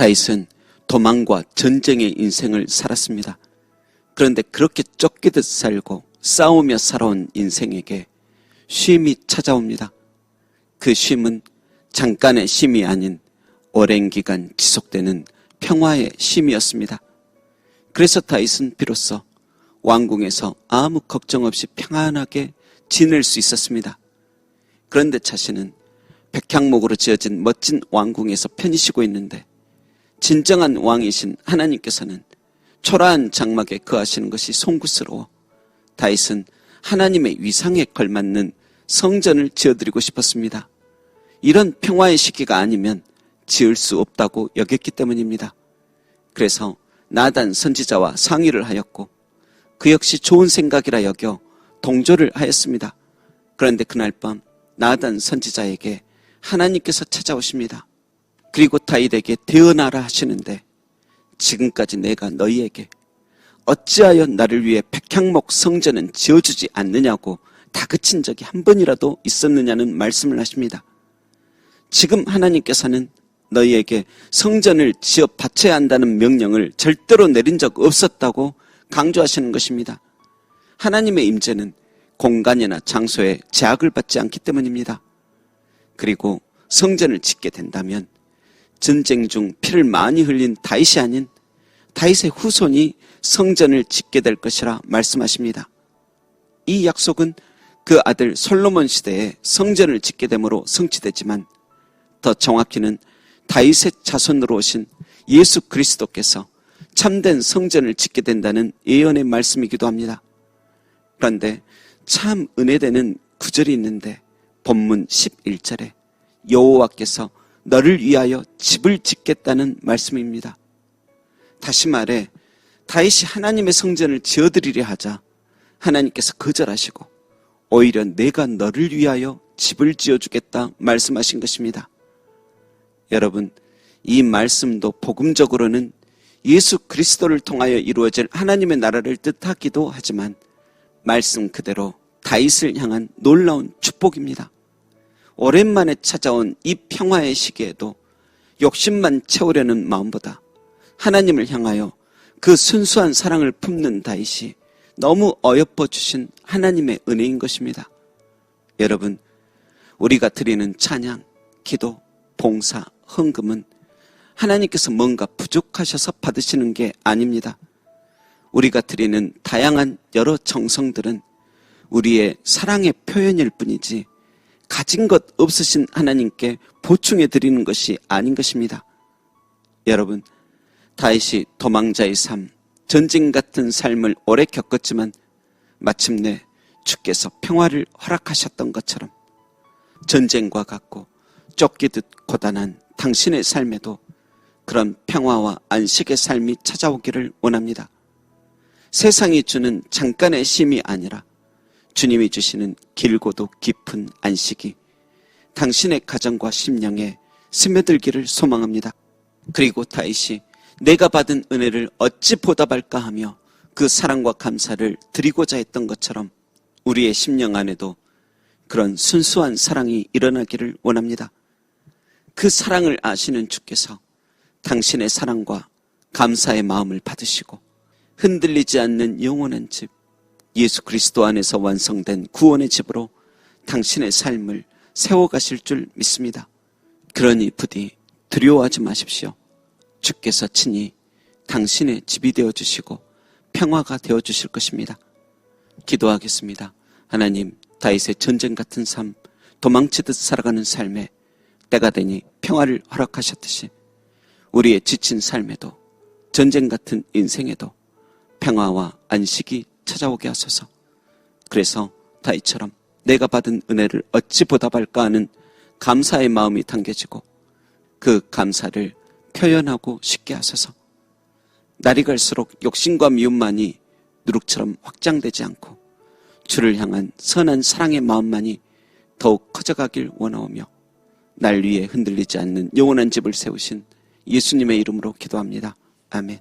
다윗은 도망과 전쟁의 인생을 살았습니다. 그런데 그렇게 쫓기듯 살고 싸우며 살아온 인생에게 쉼이 찾아옵니다. 그 쉼은 잠깐의 쉼이 아닌 오랜 기간 지속되는 평화의 쉼이었습니다. 그래서 다윗은 비로소 왕궁에서 아무 걱정 없이 평안하게 지낼 수 있었습니다. 그런데 자신은 백향목으로 지어진 멋진 왕궁에서 편히 쉬고 있는데 진정한 왕이신 하나님께서는 초라한 장막에 거하시는 것이 송구스러워 다윗은 하나님의 위상에 걸맞는 성전을 지어드리고 싶었습니다. 이런 평화의 시기가 아니면 지을 수 없다고 여겼기 때문입니다. 그래서 나단 선지자와 상의를 하였고 그 역시 좋은 생각이라 여겨 동조를 하였습니다. 그런데 그날 밤 나단 선지자에게 하나님께서 찾아오십니다. 그리고 다윗에게 대언하라 하시는데 지금까지 내가 너희에게 어찌하여 나를 위해 백향목 성전은 지어주지 않느냐고 다그친 적이 한 번이라도 있었느냐는 말씀을 하십니다. 지금 하나님께서는 너희에게 성전을 지어 바쳐야 한다는 명령을 절대로 내린 적 없었다고 강조하시는 것입니다. 하나님의 임재는 공간이나 장소에 제약을 받지 않기 때문입니다. 그리고 성전을 짓게 된다면 전쟁 중 피를 많이 흘린 다윗이 아닌 다윗의 후손이 성전을 짓게 될 것이라 말씀하십니다. 이 약속은 그 아들 솔로몬 시대에 성전을 짓게 됨으로 성취되지만 더 정확히는 다윗의 자손으로 오신 예수 그리스도께서 참된 성전을 짓게 된다는 예언의 말씀이기도 합니다. 그런데 참 은혜되는 구절이 있는데 본문 11절에 여호와께서 너를 위하여 집을 짓겠다는 말씀입니다. 다시 말해 다윗이 하나님의 성전을 지어드리려 하자 하나님께서 거절하시고 오히려 내가 너를 위하여 집을 지어주겠다 말씀하신 것입니다. 여러분, 이 말씀도 복음적으로는 예수 그리스도를 통하여 이루어질 하나님의 나라를 뜻하기도 하지만 말씀 그대로 다윗을 향한 놀라운 축복입니다. 오랜만에 찾아온 이 평화의 시기에도 욕심만 채우려는 마음보다 하나님을 향하여 그 순수한 사랑을 품는 다윗이 너무 어여뻐 주신 하나님의 은혜인 것입니다. 여러분, 우리가 드리는 찬양, 기도, 봉사, 헌금은 하나님께서 뭔가 부족하셔서 받으시는 게 아닙니다. 우리가 드리는 다양한 여러 정성들은 우리의 사랑의 표현일 뿐이지 가진 것 없으신 하나님께 보충해 드리는 것이 아닌 것입니다. 여러분, 다윗이 도망자의 삶, 전쟁 같은 삶을 오래 겪었지만 마침내 주께서 평화를 허락하셨던 것처럼 전쟁과 같고 쫓기듯 고단한 당신의 삶에도 그런 평화와 안식의 삶이 찾아오기를 원합니다. 세상이 주는 잠깐의 쉼이 아니라 주님이 주시는 길고도 깊은 안식이 당신의 가정과 심령에 스며들기를 소망합니다. 그리고 다윗이 내가 받은 은혜를 어찌 보답할까 하며 그 사랑과 감사를 드리고자 했던 것처럼 우리의 심령 안에도 그런 순수한 사랑이 일어나기를 원합니다. 그 사랑을 아시는 주께서 당신의 사랑과 감사의 마음을 받으시고 흔들리지 않는 영원한 집, 예수 그리스도 안에서 완성된 구원의 집으로 당신의 삶을 세워가실 줄 믿습니다. 그러니 부디 두려워하지 마십시오. 주께서 친히 당신의 집이 되어주시고 평화가 되어주실 것입니다. 기도하겠습니다. 하나님, 다윗의 전쟁 같은 삶, 도망치듯 살아가는 삶에 때가 되니 평화를 허락하셨듯이 우리의 지친 삶에도 전쟁 같은 인생에도 평화와 안식이 찾아오게 하소서. 그래서 다윗처럼 내가 받은 은혜를 어찌 보답할까 하는 감사의 마음이 당겨지고 그 감사를 표현하고 쉽게 하소서. 날이 갈수록 욕심과 미움만이 누룩처럼 확장되지 않고 주를 향한 선한 사랑의 마음만이 더욱 커져가길 원하오며 날 위해 흔들리지 않는 영원한 집을 세우신 예수님의 이름으로 기도합니다. 아멘.